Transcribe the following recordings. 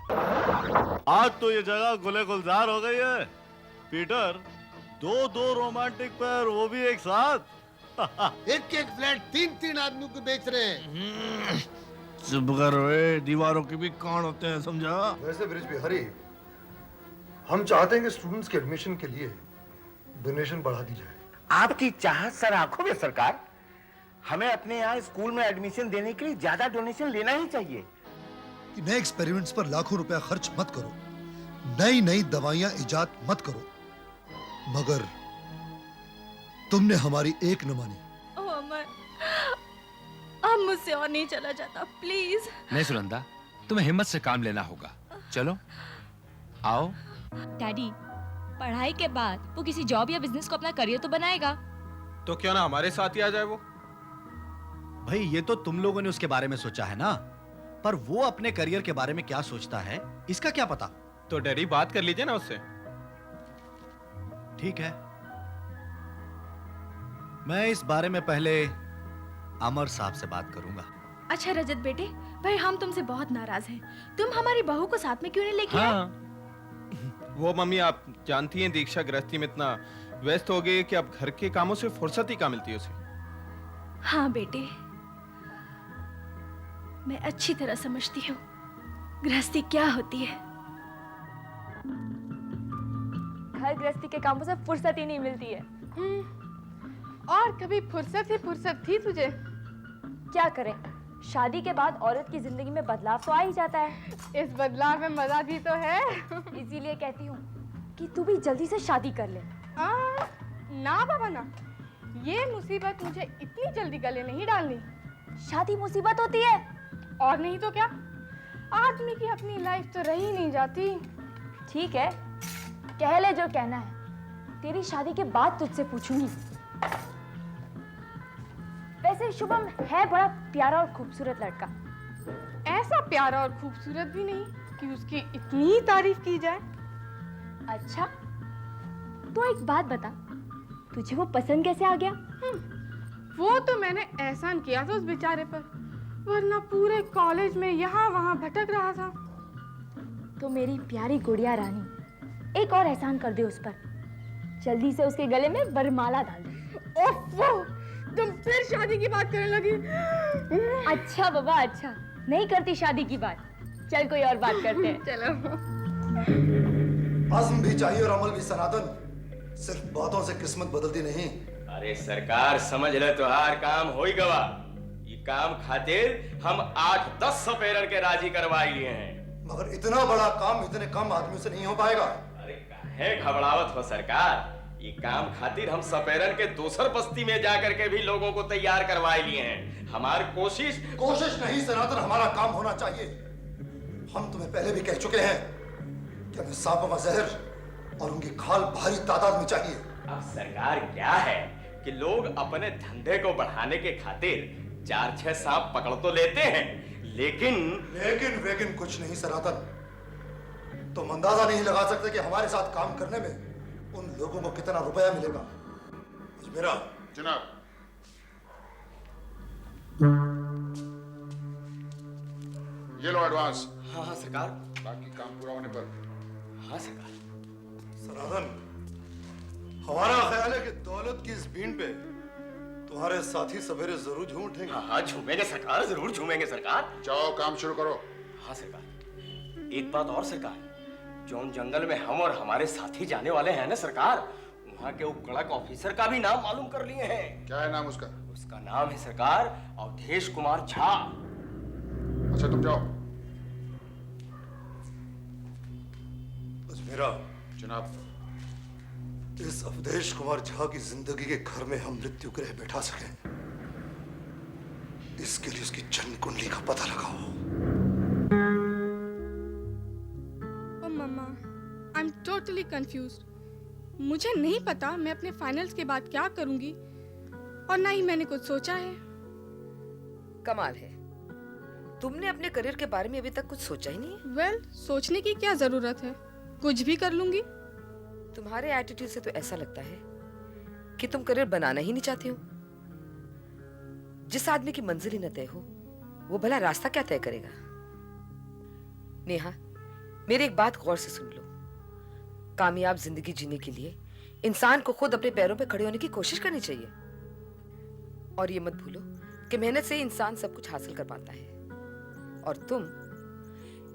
आज तो ये जगह गुले गुलजार हो गई है। पीटर, दो दो रोमांटिक पैर, वो भी एक साथ। एक एक फ्लैट तीन तीन आदमियों को बेच रहे हैं। चुप करो, दीवारों के भी कान होते हैं, समझा? वैसे ब्रिज बिहारी, हम चाहते हैं कि स्टूडेंट्स के एडमिशन के लिए डोनेशन बढ़ा दी जाए। आपकी चाहत सर आंखों में सरकार। हमें अपने यहाँ स्कूल में एडमिशन देने के लिए ज्यादा डोनेशन लेना ही चाहिए। कि नए एक्सपेरिमेंट्स पर लाखों रुपया खर्च मत करो, नई नई दवाइयां इजाद मत करो, मगर तुमने हमारी एक न मानी। ओह अमर, अब मुझसे और नहीं चला जाता, प्लीज। नहीं सुनंदा, तुम्हें हिम्मत से काम लेना होगा। चलो आओ। डैडी, पढ़ाई के बाद वो किसी जॉब या बिजनेस को अपना करियर तो बनाएगा। तो क्यों ना हमारे साथ ही आ जाए वो। भाई ये तो तुम लोगों ने उसके बारे में सोचा है ना, पर वो अपने करियर के बारे में क्या सोचता है इसका क्या पता। तो डैडी बात कर लीजिए ना उससे। ठीक है, मैं इस बारे में पहले अमर साहब से बात करूंगा। अच्छा रजत बेटे, भाई हम तुमसे बहुत नाराज हैं। तुम हमारी बहू को साथ में क्यों नहीं लेके आए? वो मम्मी, आप जानती हैं दीक्षा गृहस्थी में इतना व्यस्त हो गई कि अब घर के कामों से फुर्सत ही कहाँ मिलती है उसे। हाँ बेटे, मैं अच्छी तरह समझती हूँ गृहस्थी क्या होती है। घर गृहस्थी के कामों से फुर्सत ही नहीं मिलती है। और कभी फुर्सत थी तुझे? क्या करें, शादी के बाद औरत की जिंदगी में बदलाव तो आ ही जाता है। इस बदलाव में मजा भी तो है। इसीलिए कहती हूँ कि तू भी जल्दी से शादी कर ले। ना बाबा ना, ये मुसीबत मुझे इतनी जल्दी गले नहीं डालनी। शादी मुसीबत होती है? और नहीं तो क्या, आदमी की अपनी लाइफ तो रही नहीं जाती। ठीक है, कह ले जो कहना है, तेरी शादी के बाद तुझसे पूछूंगी। वैसे शुभम है बड़ा प्यारा और खूबसूरत लड़का। ऐसा प्यारा और खूबसूरत भी नहीं कि उसकी इतनी तारीफ की जाए। अच्छा, तो एक बात बता, तुझे वो पसंद कैसे आ गया? वो तो मैंने एहसान किया था उस बेचारे पर, वरना पूरे कॉलेज में यहाँ वहाँ भटक रहा था। तो मेरी प्यारी गुड़िया रानी, एक और एहसान कर दे उस पर, जल्दी से उसके गले में वरमाला डाल दे। ओफो, तुम फिर शादी की बात करने लगी। अच्छा बाबा अच्छा, नहीं करती शादी की बात, चल कोई और बात करते हैं। चलो। आज़म भी चाहिए और अमल भी सनातन, सिर्फ बातों से किस्मत बदलती नहीं। अरे सरकार समझ ले, तो हर काम हो ही गवा। ये काम खातिर हम 8-10 सपेरन के राजी करवाई लिए हैं। मगर इतना बड़ा काम इतने कम आदमियों से नहीं हो पाएगा। अरे काहे घबरावत हो सरकार, ये काम खातिर हम सपेरन के दूसर बस्ती में जाकर के भी लोगों को तैयार करवाए लिए हैं। हमारी कोशिश नहीं सनातन, हमारा काम होना चाहिए। हम तुम्हें पहले भी कह चुके हैं कि हमें सांपों का जहर और उनकी खाल भारी तादाद में चाहिए। अब सरकार क्या है कि लोग अपने धंधे को बढ़ाने के खातिर 4-6 सांप पकड़ तो लेते हैं, लेकिन कुछ नहीं सनातन। तुम अंदाजा नहीं लगा सकते कि हमारे साथ काम करने में उन लोगों को कितना रुपया मिलेगा। मेरा जनाब, ये लो एडवांस। हाँ हाँ सरकार। बाकी काम पूरा होने पर। हाँ सरकार। सनातन, हमारा ख्याल है कि दौलत की इस बीन पे तुम्हारे साथी सवेरे जरूर झूम उठेंगे। हाँ झूमेंगे सरकार, जरूर झूमेंगे सरकार। जाओ काम शुरू करो। हाँ सरकार। एक बात और सरकार, जौन जंगल में हम और हमारे साथी जाने वाले हैं ना सरकार, वहाँ के वो कड़क ऑफिसर का भी नाम मालूम कर लिए हैं। क्या है नाम उसका? उसका नाम है सरकार अवधेश कुमार झा। अच्छा तुम जाओ। मेरा जनाब, इस अवधेश कुमार झा की जिंदगी के घर में हम मृत्यु ग्रह बैठा सकें, इसके लिए उसकी जन्म कुंडली का पता लगाओ। ओ मम्मा, आई एम टोटली कंफ्यूज्ड। मुझे नहीं पता मैं अपने फाइनल्स के बाद क्या करूंगी, और ना ही मैंने कुछ सोचा है। कमाल है, तुमने अपने करियर के बारे में अभी तक कुछ सोचा ही नहीं। वेल, सोचने की क्या जरूरत है, कुछ भी कर लूंगी। तुम्हारे एटीट्यूड से तो ऐसा लगता है कि तुम करियर बनाना ही नहीं चाहते हो। जिस आदमी की मंजिल ही न तय हो, वो भला रास्ता क्या तय करेगा? नेहा, मेरी एक बात गौर से सुन लो। कामयाब जिंदगी जीने के लिए इंसान को खुद अपने पैरों पे खड़े होने की कोशिश करनी चाहिए। और ये मत भूलो कि मेहनत से ही इंसान सब कुछ हासिल कर पाता है। और तुम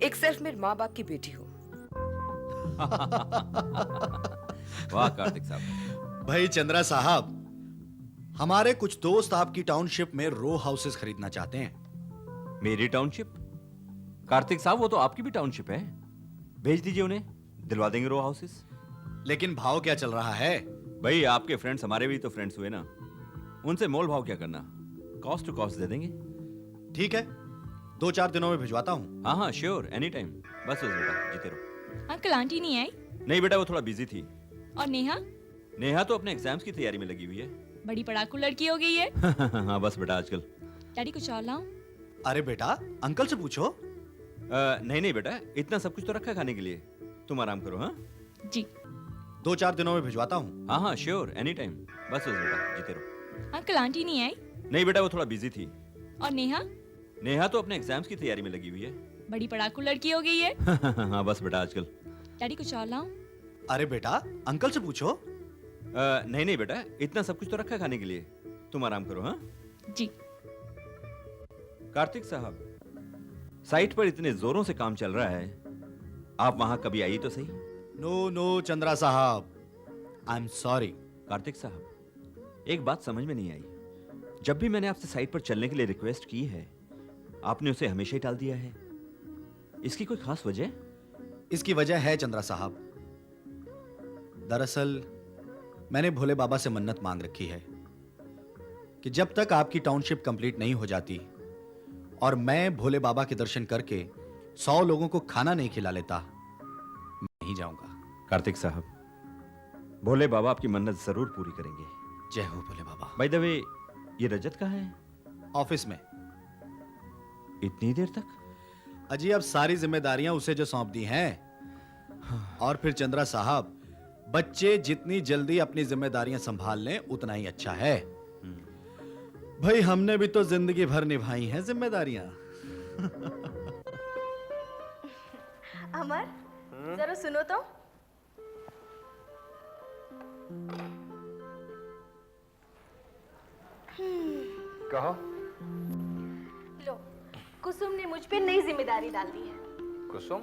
एक सेल्फ मेड माँ बाप की बेटी हो। वाह कार्तिक साहब। भाई चंद्रा साहब, हमारे कुछ दोस्त आपकी टाउनशिप में रो हाउसेस खरीदना चाहते हैं। मेरी टाउनशिप? कार्तिक साहब, वो तो आपकी भी टाउनशिप है। भेज दीजिए उन्हें, दिलवा देंगे रो हाउसेस। लेकिन भाव क्या चल रहा है? भाई आपके फ्रेंड्स हमारे भी तो फ्रेंड्स हुए ना, उनसे मोल भाव क्या करना, कॉस्ट टू कॉस्ट दे देंगे। ठीक है, 2-4 दिनों में भिजवाता हूँ। हाँ हाँ श्योर, एनी टाइम। बस बेटा जीते रहो। अंकल आंटी नहीं आई? नहीं बेटा, वो थोड़ा बिजी थी। और नेहा? नेहा तो अपने एग्जाम्स की तैयारी में लगी हुई है। बड़ी पढ़ाकू लड़की हो गई है। हाँ बस बेटा आजकल। डैडी कुछ और लाऊं? अरे बेटा अंकल से पूछो। नहीं नहीं बेटा, इतना सब कुछ तो रखा खाने के लिए, तुम आराम करो। हाँ जी। 2-4 दिनों में भिजवाता हूँ। हाँ हाँ श्योर, एनी टाइम। बस बेटा जीते रहो। अंकल आंटी नहीं आई? नहीं बेटा, वो थोड़ा बिजी थी। और नेहा? नेहा तो अपने एग्जाम्स की तैयारी में लगी हुई है। बड़ी पढ़ाकू लड़की हो गई है। हाँ बस बेटा आजकल। डैडी कुछ और लाऊं? अरे बेटा अंकल से पूछो। नहीं नहीं बेटा, इतना सब कुछ तो रखा खाने के लिए, तुम आराम करो। हाँ जी। कार्तिक साहब, साइट पर इतने जोरों से काम चल रहा है, आप वहां कभी आइए तो सही। नो नो चंद्रा साहब, आई एम सॉरी। कार्तिक साहब, एक बात समझ में नहीं आई, जब भी मैंने आपसे साइट पर चलने के लिए रिक्वेस्ट की है, आपने उसे हमेशा ही टाल दिया है। इसकी कोई खास वजह? इसकी वजह है चंद्रा साहब, दरअसल मैंने भोले बाबा से मन्नत मांग रखी है कि जब तक आपकी टाउनशिप कंप्लीट नहीं हो जाती और मैं भोले बाबा के दर्शन करके 100 लोगों को खाना नहीं खिला लेता, मैं नहीं जाऊंगा। कार्तिक साहब, भोले बाबा आपकी मन्नत जरूर पूरी करेंगे। जय हो भोले बाबा। बाय द वे, ये रजत कहाँ है? ऑफिस में। इतनी देर तक? अजी अब सारी जिम्मेदारियां उसे जो सौंप दी हैं। और फिर चंद्रा साहब, बच्चे जितनी जल्दी अपनी जिम्मेदारियां संभाल लें उतना ही अच्छा है। भाई हमने भी तो जिंदगी भर निभाई हैं जिम्मेदारियां। अमर, जरा सुनो तो। कहा? लो, कुसुम ने मुझ पे नई जिम्मेदारी डाल दी है। कुसुम?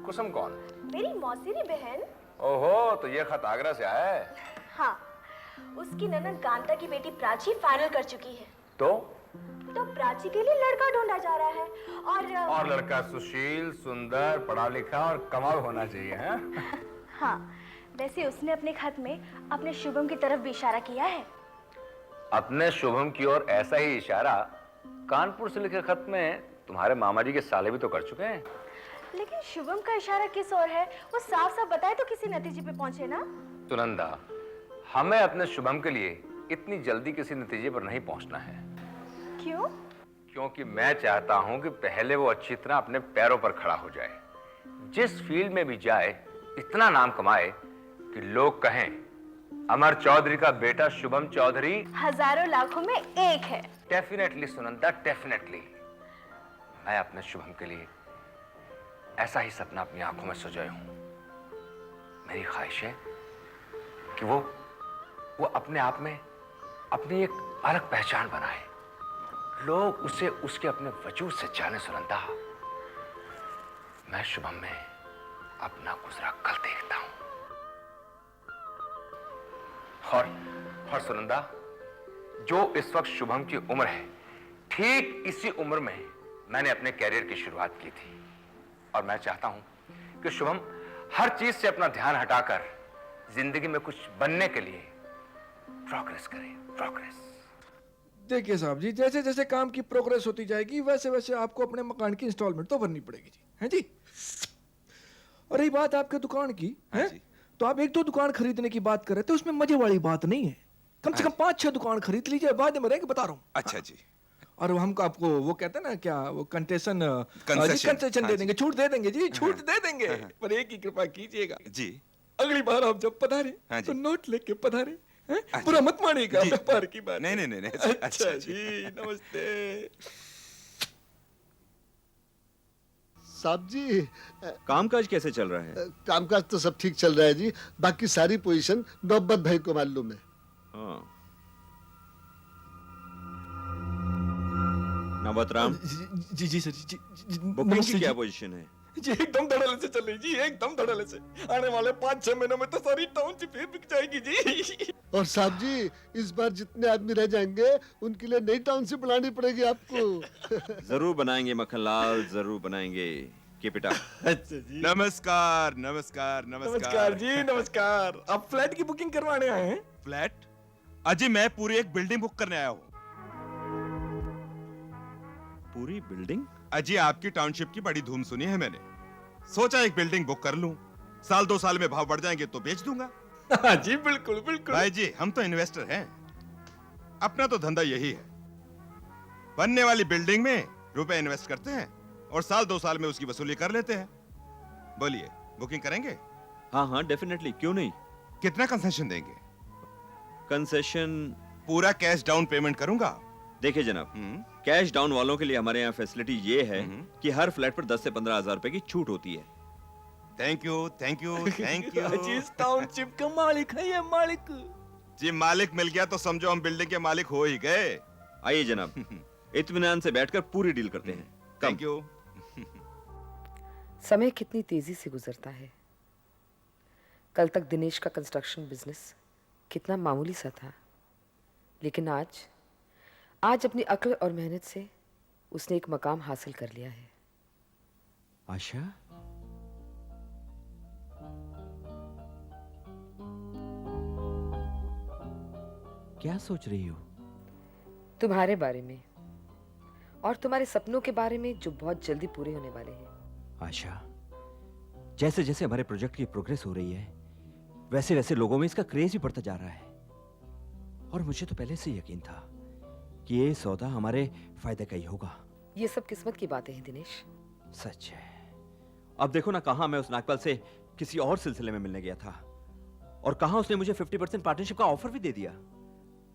कुसुम कौन? मेरी मौसीरी बहन। ओहो, तो ये खत आगरा से आया है? हाँ, उसकी ननद कांता की बेटी प्राची फाइनल कर चुकी है। तो प्राची के लिए लड़का ढूंढा जा रहा है। और लड़का सुशील, सुंदर, पढ़ा लिखा और कमाल होना चाहिए है? हाँ, वैसे उसने अपने खत में अपने शुभम की तरफ भी इशारा किया है। अपने शुभम की ओर ऐसा ही इशारा कानपुर से लिखे खत में तुम्हारे मामा जी के साले भी तो कर चुके हैं। लेकिन शुभम का इशारा किस ओर है, वो साफ साफ बताए तो किसी नतीजे पे पहुंचे ना। सुनंदा, हमें अपने शुभम के लिए इतनी जल्दी किसी नतीजे पर नहीं पहुंचना है। क्यों? क्योंकि मैं चाहता हूं कि पहले वो अच्छी तरह अपने पैरों पर खड़ा हो जाए, जिस फील्ड में भी जाए इतना नाम कमाए कि लोग कहें अमर चौधरी का बेटा शुभम चौधरी हजारों लाखों में एक है। Definitely Sunanda, definitely. मैं अपने शुभम के लिए ऐसा ही सपना अपनी आंखों में सजाया हूं। मेरी ख्वाहिश है कि वो अपने आप में अपनी एक अलग पहचान बनाए, लोग उसे उसके अपने वजूद से जाने। सुनंदा, मैं शुभम में अपना गुजरा कल देखता हूं। और सुनंदा, जो इस वक्त शुभम की उम्र है, ठीक इसी उम्र में मैंने अपने कैरियर की शुरुआत की थी। और मैं चाहता हूं कि शुभम हर चीज से अपना ध्यान हटाकर जिंदगी में कुछ बनने के लिए प्रोग्रेस करे। प्रोग्रेस। देखिए साहब जी, जैसे जैसे काम की प्रोग्रेस होती जाएगी वैसे वैसे आपको अपने मकान की इंस्टॉलमेंट तो भरनी पड़ेगी जी, हैं जी। और रही बात आपके दुकान की, है तो आप 1-2 दुकान खरीदने की बात कर रहे थे, उसमें मजे वाली बात नहीं है। कम से कम 5-6 दुकान खरीद लीजिए, बाद में रहेंगे, बता रहा हूँ। अच्छा जी। और हमको आपको वो कहते हैं ना क्या, वो कंसेशन दे देंगे, छूट दे देंगे जी, छूट दे देंगे। पर एक ही कृपा कीजिएगा जी, अगली बार आप जब पधारे तो नोट लेके पधारे, पूरा मत मानिएगा व्यापार की बात। नहीं नहीं नहीं, अच्छा जी, नमस्ते। साहब जी, कामकाज कैसे चल रहा है? कामकाज तो सब ठीक चल रहा है जी। बाकी सारी पोजीशन नौबत भाई को मालूम है। हाँ। नौबत राम, जी सर जी। बुकिंग की क्या पोजीशन है? जी एकदम धड़ल्ले से चल रही जी, एकदम धड़ल्ले से। आने वाले 5-6 महीनों में तो सारी टाउनशिप ही बिक जाएगी जी। और साहब जी, इस बार जितने आदमी रह जाएंगे उनके लिए नई टाउनशिप बनानी पड़ेगी आपको। जरूर बनाएंगे मक्खनलाल, जरूर बनाएंगे। Keep it up. अच्छा जी। नमस्कार नमस्कार नमस्कार। नमस्कार जी, नमस्कार। आप फ्लैट की बुकिंग करवाने आए हैं? फ्लैट? अजी मैं पूरी एक बिल्डिंग बुक करने आया हूँ। पूरी बिल्डिंग? अजी आपकी टाउनशिप की बड़ी धूम सुनी है मैंने, सोचा एक बिल्डिंग बुक कर लूं, साल 2 साल में भाव बढ़ जाएंगे तो बेच दूंगा। जी बिल्कुल बिल्कुल। भाई जी हम तो इन्वेस्टर हैं, अपना तो धंधा यही है, बनने वाली बिल्डिंग में रुपए इन्वेस्ट करते हैं और साल 2 साल में उसकी वसूली कर लेते हैं। बोलिए बुकिंग करेंगे? हाँ हाँ डेफिनेटली, क्यों नहीं। कितना कंसेशन देंगे? कंसेशन पूरा कैश डाउन पेमेंट करूंगा। देखिए जनाब, कैश डाउन वालों के लिए हमारे यहाँ फैसिलिटी ये है कि हर फ्लैट पर 10 से 15 हजार रुपए की छूट होती है। Thank you thank you thank you. जी इस टाउनशिप का मालिक है ये, मालिक जी। मालिक मिल गया तो समझो हम बिल्डिंग के मालिक हो ही गए। आइए जनाब, इत्मीनान से बैठकर पूरी डील करते हैं। Thank you. समय कितनी तेजी से गुजरता है। कल तक दिनेश का कंस्ट्रक्शन बिजनेस कितना मामूली सा था, लेकिन आज अपनी अक्ल और मेहनत से उसने एक मकाम हासिल कर लिया है। आशा, क्या सोच रही हो? तुम्हारे बारे में और तुम्हारे सपनों के बारे में जो बहुत जल्दी पूरे होने वाले हैं। आशा, जैसे जैसे हमारे प्रोजेक्ट की प्रोग्रेस हो रही है वैसे वैसे लोगों में इसका क्रेज भी बढ़ता जा रहा है, और मुझे तो पहले से यकीन था कि ये सौदा हमारे फायदे का ही होगा। ये सब किस्मत की बातें हैं दिनेश। सच है। अब देखो ना, कहां मैं उस नागपाल से किसी और सिलसिले में मिलने गया था, और कहां उसने मुझे 50% पार्टनरशिप का ऑफर भी दे दिया,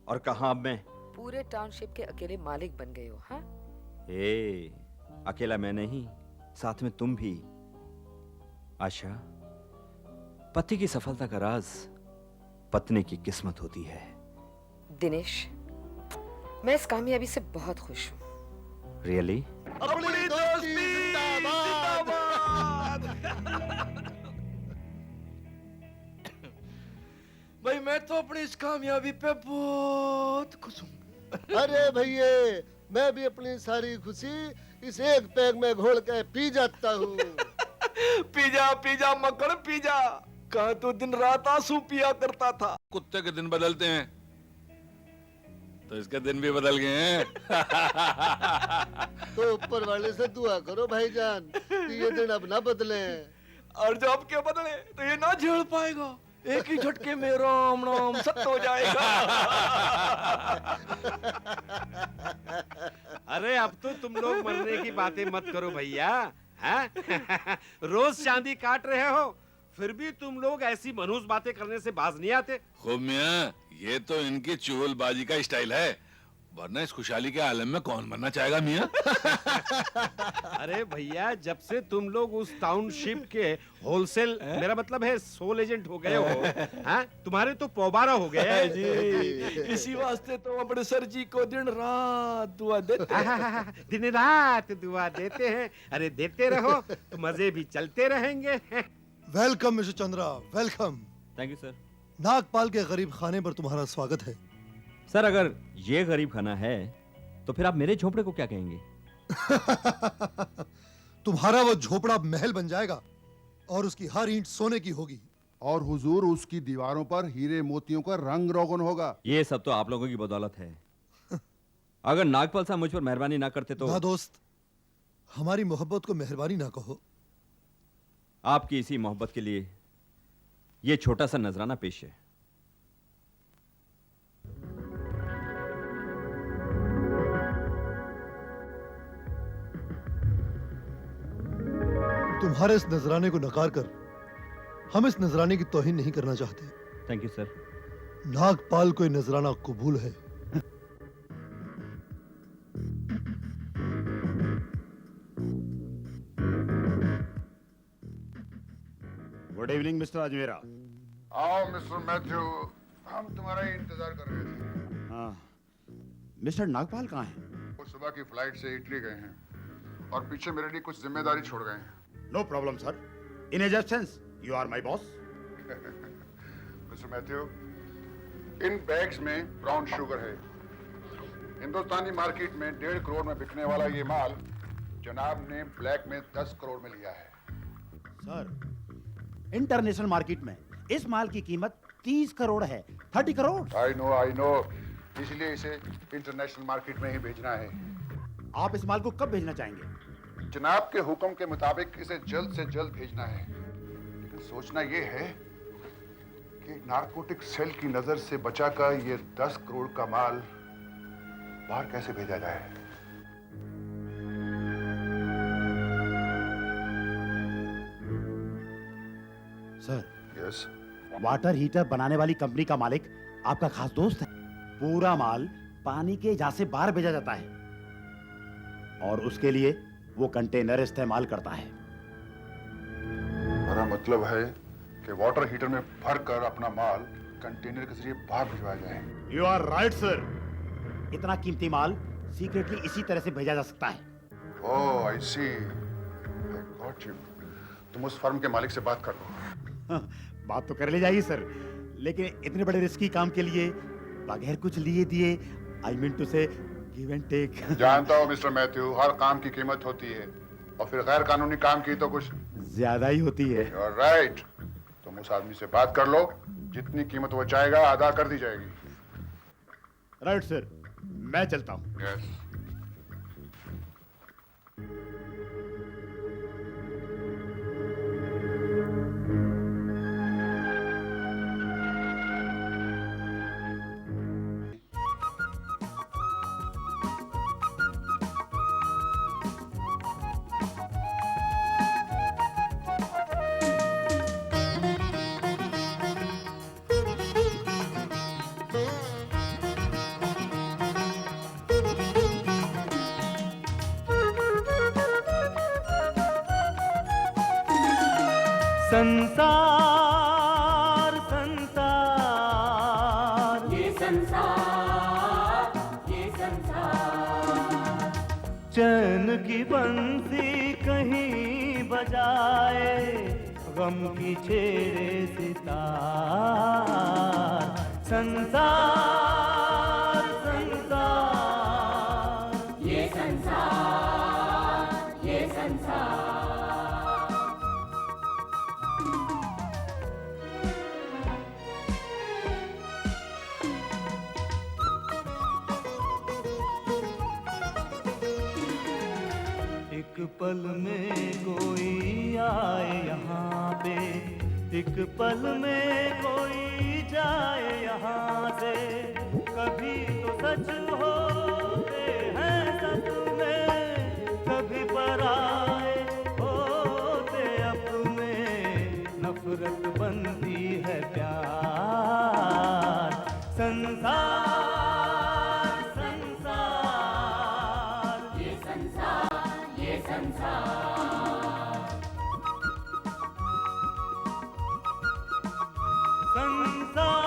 और कहां अब मैं पूरे टाउनशिप के अकेले मालिक बन गए हो। हाँ, अकेला मैं नहीं, साथ में तुम भी। आशा, पति की सफलता का राज पत्नी की किस्मत होती है। दिनेश, मैं इस कामयाबी से बहुत खुश हूँ। रियली? अपनी दोस्ती जिंदाबाद। भाई मैं तो अपनी इस कामयाबी पे बहुत खुश हूँ। अरे भैया, मैं भी अपनी सारी खुशी इस एक पैग में घोल के पी जाता हूँ। पिज्जा पिज्जा मक्खन पिज्जा, कहा तो दिन रात आंसू पिया करता था। कुत्ते के दिन बदलते हैं तो इसके दिन भी बदल गए हैं। तो ऊपर वाले से दुआ करो भाईजान कि ये दिन अब ना बदले, और जब के बदले तो ये ना झेल पाएगा, एक ही झटके में राम राम सत्य हो जाएगा। अरे अब तो तुम लोग मरने की बातें मत करो भैया, हैं? रोज चांदी काट रहे हो, फिर भी तुम लोग ऐसी मनहूस बातें करने से बाज नहीं आते। खूब मियां, ये तो इनकी चुगलबाजी का स्टाइल है, वरना इस खुशहाली के आलम में कौन मरना चाहेगा मियां? अरे भैया, जब से तुम लोग उस टाउनशिप के होलसेल, मेरा मतलब है सोल एजेंट हो गए हो, हैं? तुम्हारे तो पौबारा हो गए हैं जी। इसी वास्ते तो अपने सर जी को दिन रात दुआ देते हैं। दिन रात दुआ देते हैं। अरे देते रहो तो मजे भी चलते रहेंगे। Welcome mister Chandra, welcome. Thank you sir. Nagpal के गरीब खाने पर तुम्हारा स्वागत है। सर, अगर ये गरीब खाना है तो फिर आप मेरे झोपड़े को क्या कहेंगे? तुम्हारा वो झोपड़ा महल बन जाएगा और उसकी हर ईंट सोने की होगी, और हुजूर उसकी दीवारों पर हीरे मोतियों का रंग रोगन होगा। ये सब तो आप लोगों की बदौलत है। अगर नागपाल साहब मुझ पर मेहरबानी ना करते तो। ना दोस्त, हमारी मोहब्बत को मेहरबानी ना कहो। आपकी इसी मोहब्बत के लिए ये छोटा सा नजराना पेश है। तुम्हारे इस नजराने को नकार कर हम इस नजराने की तौहीन नहीं करना चाहते। Thank you sir. नागपाल को ये नजराना कबूल है। Good evening mister Ajmera. आओ मिस्टर मैथ्यू, हम तुम्हारा ही इंतजार कर रहे थे। हाँ, मिस्टर नागपाल कहाँ हैं? वो सुबह की फ्लाइट से इटली गए हैं और पीछे मेरे लिए कुछ जिम्मेदारी छोड़ गए हैं। No problem sir, in his absence you are my boss. Mister Matthew, इन बैग्स में ब्राउन शुगर है। हिंदुस्तानी मार्केट में 1.5 करोड़ में बिकने वाला ये माल जनाब ने ब्लैक में 10 करोड़ में लिया है। सर, इंटरनेशनल मार्केट में इस माल की कीमत 30 करोड़ है। 30 करोड़। आई नो, इसलिए इसे इंटरनेशनल मार्केट में ही भेजना है। आप इस माल को कब भेजना चाहेंगे? जनाब के हुक्म के मुताबिक इसे जल्द से जल्द भेजना है, लेकिन सोचना यह है कि नारकोटिक सेल की नजर से बचाकर ये 10 करोड़ का माल बाहर कैसे भेजा जाए। सर, यस, वाटर हीटर बनाने वाली कंपनी का मालिक आपका खास दोस्त है। पूरा माल पानी के जहाज से बाहर भेजा जाता है और उसके लिए वो कंटेनर इस्तेमाल करता है। मेरा मतलब है कि वाटर हीटर में भरकर अपना माल कंटेनर के जरिए बाहर भिजवाया जाए। You are right sir. इतना कीमती माल सीक्रेटली इसी तरह से भेजा जा सकता है। ओह, आई सी, आई गॉट यू। तुम उस फर्म के मालिक से बात कर लो। बात तो कर ली जाएगी सर, लेकिन इतने बड़े रिस्की काम के लिए बगैर कुछ लिए दिए, आई मीन टू से गिव एंड टेक। जानता हो मिस्टर मैथ्यू, हर काम की कीमत होती है और फिर गैर कानूनी काम की तो कुछ ज्यादा ही होती है। You are right. तुम उस आदमी से बात कर लो, जितनी कीमत वो चाहेगा अदा कर दी जाएगी। राइट सर, मैं चलता हूँ। यस। संसार संसार ये संसार चैन की बंसी कहीं बजाए गम की छेड़े सितार। संसार संसार ये संसार एक पल में कोई आए यहाँ पे, एक पल में कोई जाए यहाँ से। कभी तो सच होते हैं सपने, कभी पराए होते अपने। नफरत बनती है प्यार। संसार संसार ये संसार संसार